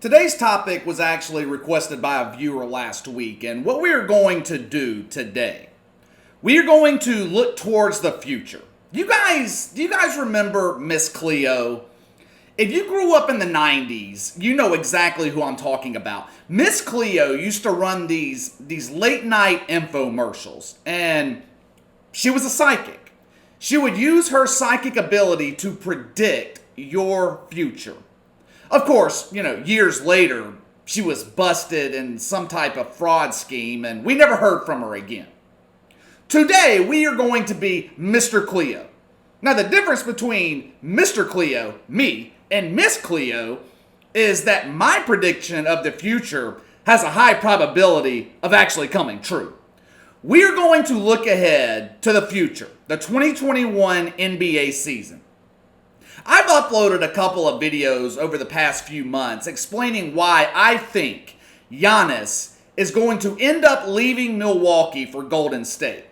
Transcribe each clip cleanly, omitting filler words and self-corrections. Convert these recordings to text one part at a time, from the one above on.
Today's topic was actually requested by a viewer last week, and what we are going to do today, we are going to look towards the future. Do you guys remember Miss Cleo? If you grew up in the 90s, you know exactly who I'm talking about. Miss Cleo used to run these late night infomercials, and she was a psychic. She would use her psychic ability to predict your future. Of course, years later, she was busted in some type of fraud scheme, and we never heard from her again. Today, we are going to be Mr. Cleo. Now, the difference between Mr. Cleo, me, and Miss Cleo is that my prediction of the future has a high probability of actually coming true. We are going to look ahead to the future, the 2021 NBA season. I've uploaded a couple of videos over the past few months explaining why I think Giannis is going to end up leaving Milwaukee for Golden State.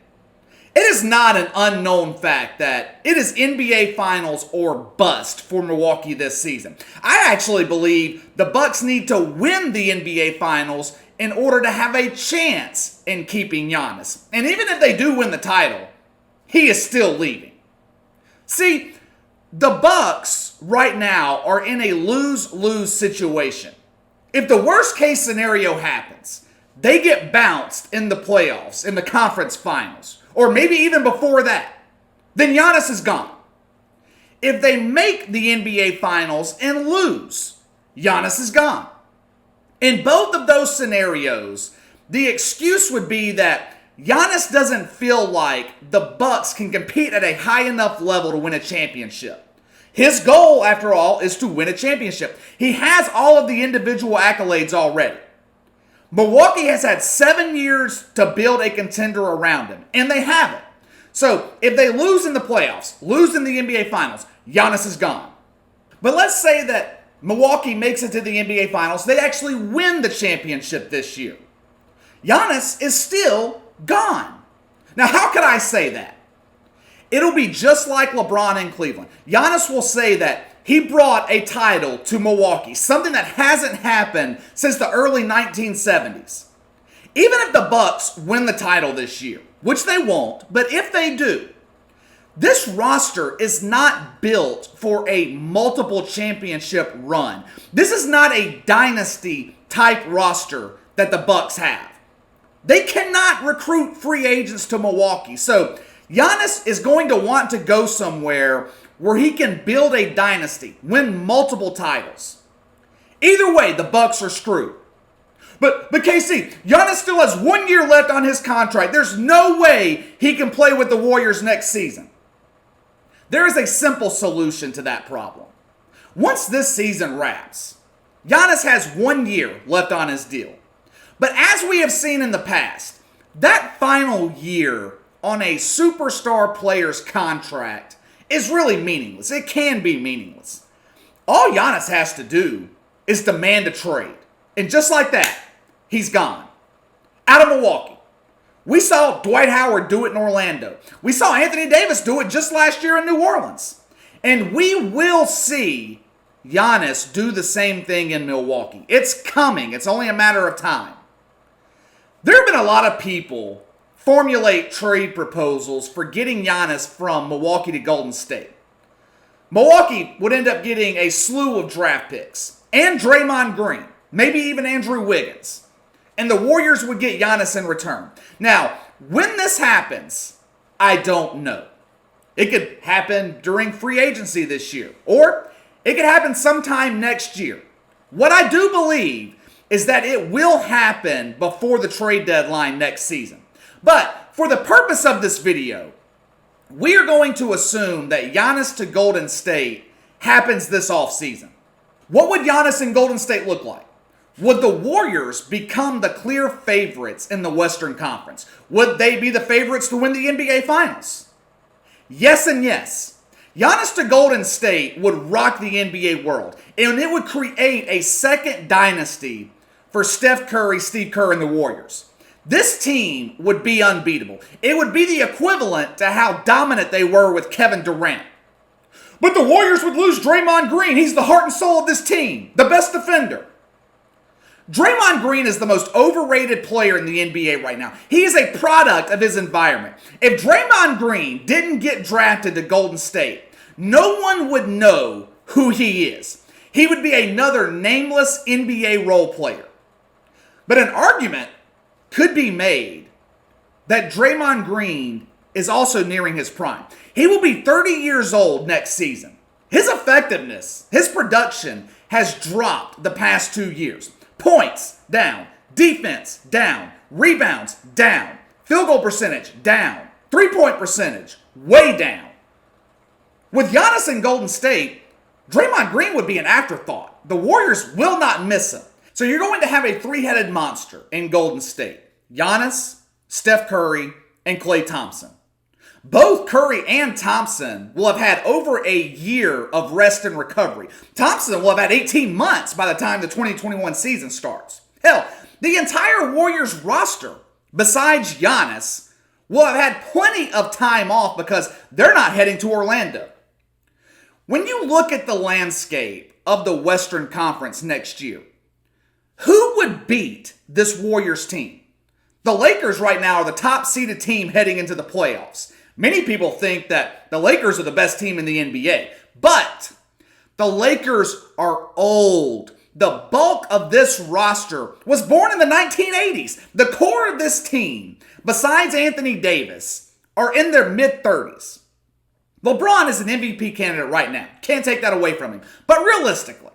It is not an unknown fact that it is NBA Finals or bust for Milwaukee this season. I actually believe the Bucks need to win the NBA Finals in order to have a chance in keeping Giannis. And even if they do win the title, he is still leaving. See, the Bucks right now are in a lose-lose situation. If the worst case scenario happens, they get bounced in the playoffs, in the conference finals, or maybe even before that, then Giannis is gone. If they make the NBA Finals and lose, Giannis is gone. In both of those scenarios, the excuse would be that Giannis doesn't feel like the Bucks can compete at a high enough level to win a championship. His goal, after all, is to win a championship. He has all of the individual accolades already. Milwaukee has had 7 years to build a contender around him, and they haven't. So if they lose in the playoffs, lose in the NBA Finals, Giannis is gone. But let's say that Milwaukee makes it to the NBA Finals. They actually win the championship this year. Giannis is still gone. Now, how could I say that? It'll be just like LeBron in Cleveland. Giannis will say that he brought a title to Milwaukee, something that hasn't happened since the early 1970s. Even if the Bucks win the title this year, which they won't, but if they do, this roster is not built for a multiple championship run. This is not a dynasty type roster that the Bucks have. They cannot recruit free agents to Milwaukee. So Giannis is going to want to go somewhere where he can build a dynasty, win multiple titles. Either way, the Bucks are screwed. But KC, Giannis still has 1 year left on his contract. There's no way he can play with the Warriors next season. There is a simple solution to that problem. Once this season wraps, Giannis has 1 year left on his deal. But as we have seen in the past, that final year on a superstar player's contract is really meaningless. It can be meaningless. All Giannis has to do is demand a trade. And just like that, he's gone. Out of Milwaukee. We saw Dwight Howard do it in Orlando. We saw Anthony Davis do it just last year in New Orleans. And we will see Giannis do the same thing in Milwaukee. It's coming. It's only a matter of time. There have been a lot of people formulate trade proposals for getting Giannis from Milwaukee to Golden State. Milwaukee would end up getting a slew of draft picks and Draymond Green, maybe even Andrew Wiggins. And the Warriors would get Giannis in return. Now, when this happens, I don't know. It could happen during free agency this year, or it could happen sometime next year. What I do believe is that it will happen before the trade deadline next season. But for the purpose of this video, we are going to assume that Giannis to Golden State happens this offseason. What would Giannis in Golden State look like? Would the Warriors become the clear favorites in the Western Conference? Would they be the favorites to win the NBA Finals? Yes and yes. Giannis to Golden State would rock the NBA world, and it would create a second dynasty for Steph Curry, Steve Kerr, and the Warriors. This team would be unbeatable. It would be the equivalent to how dominant they were with Kevin Durant. But the Warriors would lose Draymond Green. He's the heart and soul of this team, the best defender. Draymond Green is the most overrated player in the NBA right now. He is a product of his environment. If Draymond Green didn't get drafted to Golden State, no one would know who he is. He would be another nameless NBA role player. But an argument could be made that Draymond Green is also nearing his prime. He will be 30 years old next season. His effectiveness, his production has dropped the past 2 years. Points, down. Defense, down. Rebounds, down. Field goal percentage, down. Three-point percentage, way down. With Giannis in Golden State, Draymond Green would be an afterthought. The Warriors will not miss him. So you're going to have a three-headed monster in Golden State. Giannis, Steph Curry, and Klay Thompson. Both Curry and Thompson will have had over a year of rest and recovery. Thompson will have had 18 months by the time the 2021 season starts. Hell, the entire Warriors roster, besides Giannis, will have had plenty of time off because they're not heading to Orlando. When you look at the landscape of the Western Conference next year, who would beat this Warriors team? The Lakers right now are the top-seeded team heading into the playoffs. Many people think that the Lakers are the best team in the NBA, but the Lakers are old. The bulk of this roster was born in the 1980s. The core of this team, besides Anthony Davis, are in their mid-30s. LeBron is an MVP candidate right now. Can't take that away from him. But realistically,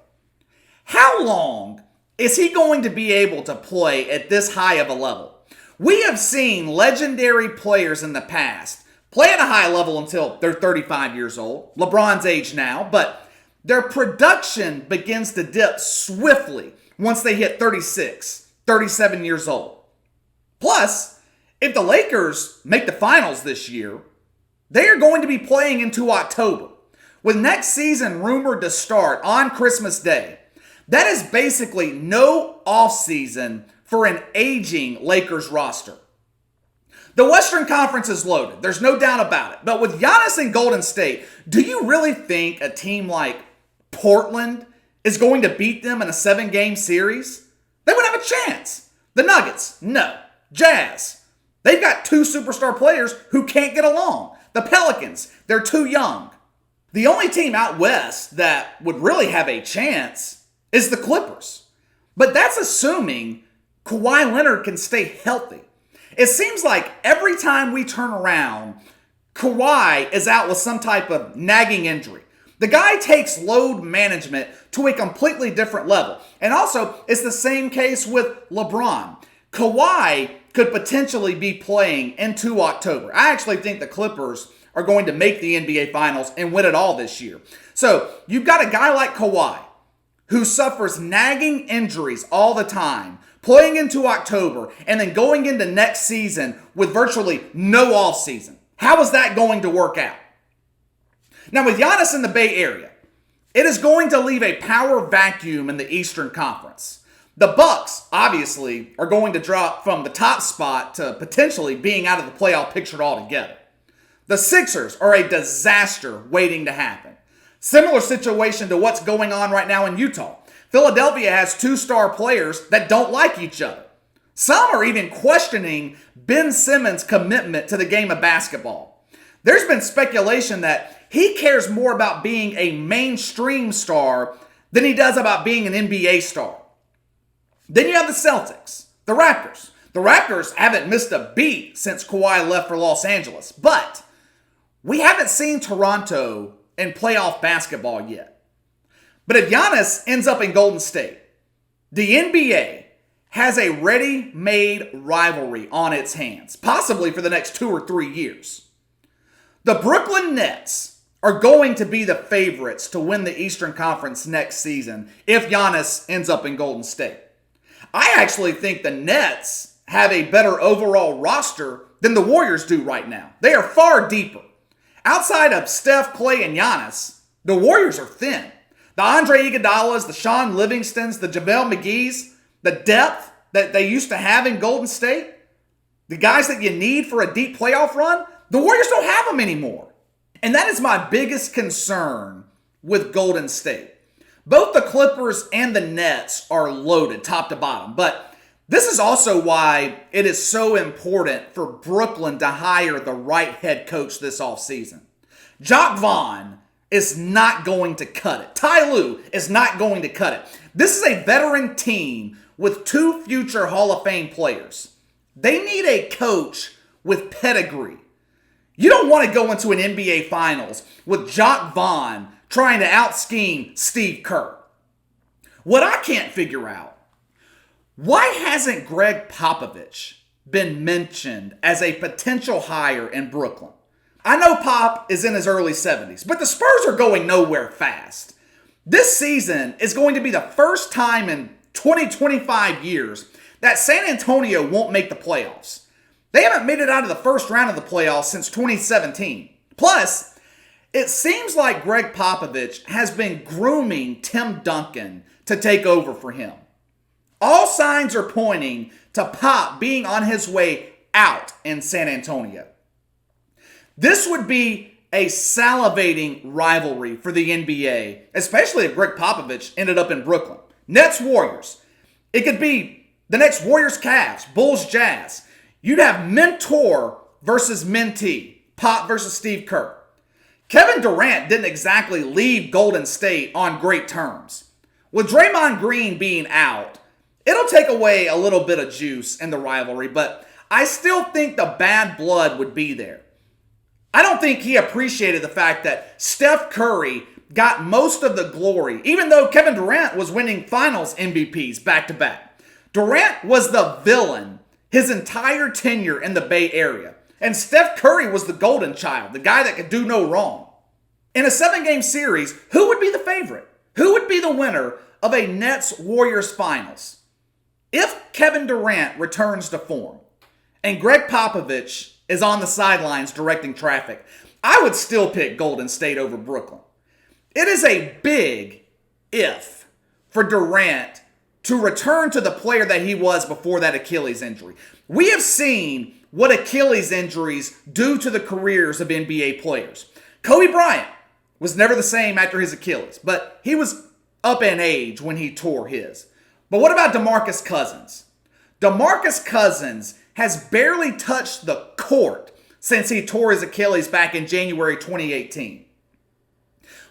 how long is he going to be able to play at this high of a level? We have seen legendary players in the past play at a high level until they're 35 years old. LeBron's age now, but their production begins to dip swiftly once they hit 36, 37 years old. Plus, if the Lakers make the finals this year, they are going to be playing into October. With next season rumored to start on Christmas Day, that is basically no offseason for an aging Lakers roster. The Western Conference is loaded. There's no doubt about it. But with Giannis in Golden State, do you really think a team like Portland is going to beat them in a 7-game series? They would have a chance. The Nuggets, no. Jazz, they've got 2 superstar players who can't get along. The Pelicans, they're too young. The only team out west that would really have a chance is the Clippers. But that's assuming Kawhi Leonard can stay healthy. It seems like every time we turn around, Kawhi is out with some type of nagging injury. The guy takes load management to a completely different level. And also, it's the same case with LeBron. Kawhi could potentially be playing into October. I actually think the Clippers are going to make the NBA Finals and win it all this year. So, you've got a guy like Kawhi who suffers nagging injuries all the time, playing into October, and then going into next season with virtually no offseason. How is that going to work out? Now, with Giannis in the Bay Area, it is going to leave a power vacuum in the Eastern Conference. The Bucks, obviously, are going to drop from the top spot to potentially being out of the playoff picture altogether. The Sixers are a disaster waiting to happen. Similar situation to what's going on right now in Utah. Philadelphia has 2 star players that don't like each other. Some are even questioning Ben Simmons' commitment to the game of basketball. There's been speculation that he cares more about being a mainstream star than he does about being an NBA star. Then you have the Celtics, the Raptors. The Raptors haven't missed a beat since Kawhi left for Los Angeles, but we haven't seen Toronto in playoff basketball yet. But if Giannis ends up in Golden State, the NBA has a ready-made rivalry on its hands, possibly for the next 2 or 3 years. The Brooklyn Nets are going to be the favorites to win the Eastern Conference next season if Giannis ends up in Golden State. I actually think the Nets have a better overall roster than the Warriors do right now. They are far deeper. Outside of Steph, Klay, and Giannis, the Warriors are thin. The Andre Iguodalas, the Sean Livingstons, the JaVale McGee's, the depth that they used to have in Golden State, the guys that you need for a deep playoff run, the Warriors don't have them anymore. And that is my biggest concern with Golden State. Both the Clippers and the Nets are loaded top to bottom, but this is also why it is so important for Brooklyn to hire the right head coach this offseason. Jacque Vaughn is not going to cut it. Ty Lue is not going to cut it. This is a veteran team with 2 future Hall of Fame players. They need a coach with pedigree. You don't want to go into an NBA Finals with Jacque Vaughn trying to out-scheme Steve Kerr. What I can't figure out, why hasn't Greg Popovich been mentioned as a potential hire in Brooklyn? I know Pop is in his early 70s, but the Spurs are going nowhere fast. This season is going to be the first time in 25 years that San Antonio won't make the playoffs. They haven't made it out of the first round of the playoffs since 2017. Plus, it seems like Greg Popovich has been grooming Tim Duncan to take over for him. All signs are pointing to Pop being on his way out in San Antonio. This would be a salivating rivalry for the NBA, especially if Greg Popovich ended up in Brooklyn. Nets-Warriors. It could be the next Warriors-Cavs, Bulls-Jazz. You'd have mentor versus mentee, Pop versus Steve Kerr. Kevin Durant didn't exactly leave Golden State on great terms. With Draymond Green being out, it'll take away a little bit of juice in the rivalry, but I still think the bad blood would be there. I don't think he appreciated the fact that Steph Curry got most of the glory, even though Kevin Durant was winning finals MVPs back-to-back. Durant was the villain his entire tenure in the Bay Area, and Steph Curry was the golden child, the guy that could do no wrong. In a 7-game series, who would be the favorite? Who would be the winner of a Nets-Warriors finals? If Kevin Durant returns to form and Greg Popovich is on the sidelines directing traffic, I would still pick Golden State over Brooklyn. It is a big if for Durant to return to the player that he was before that Achilles injury. We have seen what Achilles injuries do to the careers of NBA players. Kobe Bryant was never the same after his Achilles, but he was up in age when he tore his. But what about DeMarcus Cousins? DeMarcus Cousins has barely touched the court since he tore his Achilles back in January 2018.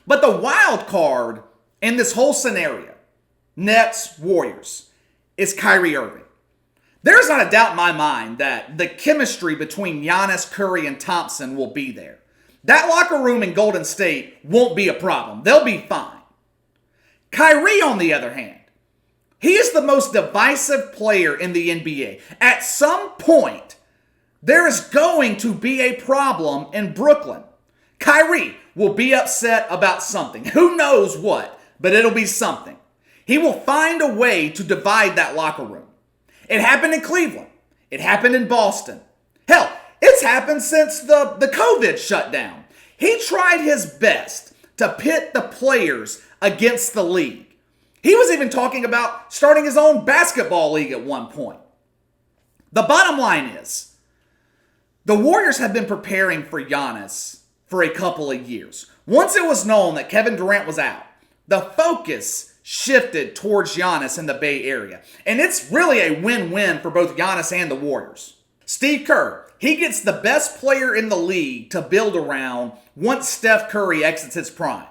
But the wild card in this whole scenario, Nets, Warriors, is Kyrie Irving. There's not a doubt in my mind that the chemistry between Giannis, Curry, and Thompson will be there. That locker room in Golden State won't be a problem. They'll be fine. Kyrie, on the other hand, he is the most divisive player in the NBA. At some point, there is going to be a problem in Brooklyn. Kyrie will be upset about something. Who knows what, but it'll be something. He will find a way to divide that locker room. It happened in Cleveland. It happened in Boston. Hell, it's happened since the COVID shutdown. He tried his best to pit the players against the league. He was even talking about starting his own basketball league at one point. The bottom line is, the Warriors have been preparing for Giannis for a couple of years. Once it was known that Kevin Durant was out, the focus shifted towards Giannis in the Bay Area. And it's really a win-win for both Giannis and the Warriors. Steve Kerr, he gets the best player in the league to build around once Steph Curry exits his prime.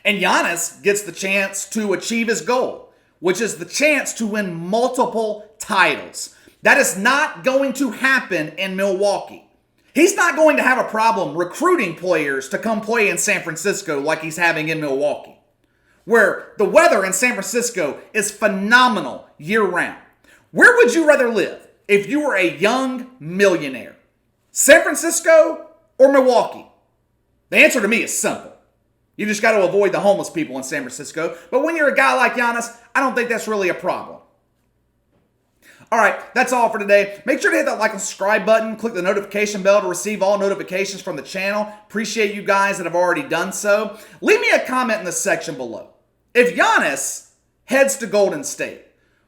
And Giannis gets the chance to achieve his goal, which is the chance to win multiple titles. That is not going to happen in Milwaukee. He's not going to have a problem recruiting players to come play in San Francisco like he's having in Milwaukee, where the weather in San Francisco is phenomenal year-round. Where would you rather live if you were a young millionaire? San Francisco or Milwaukee? The answer to me is simple. You just got to avoid the homeless people in San Francisco. But when you're a guy like Giannis, I don't think that's really a problem. All right, that's all for today. Make sure to hit that like and subscribe button. Click the notification bell to receive all notifications from the channel. Appreciate you guys that have already done so. Leave me a comment in the section below. If Giannis heads to Golden State,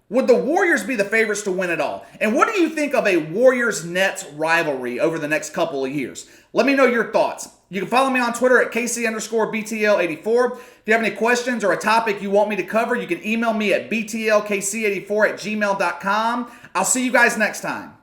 would the Warriors be the favorites to win it all? And what do you think of a Warriors-Nets rivalry over the next couple of years? Let me know your thoughts. You can follow me on Twitter at KC_BTL84. If you have any questions or a topic you want me to cover, you can email me at BTLKC84@gmail.com. I'll see you guys next time.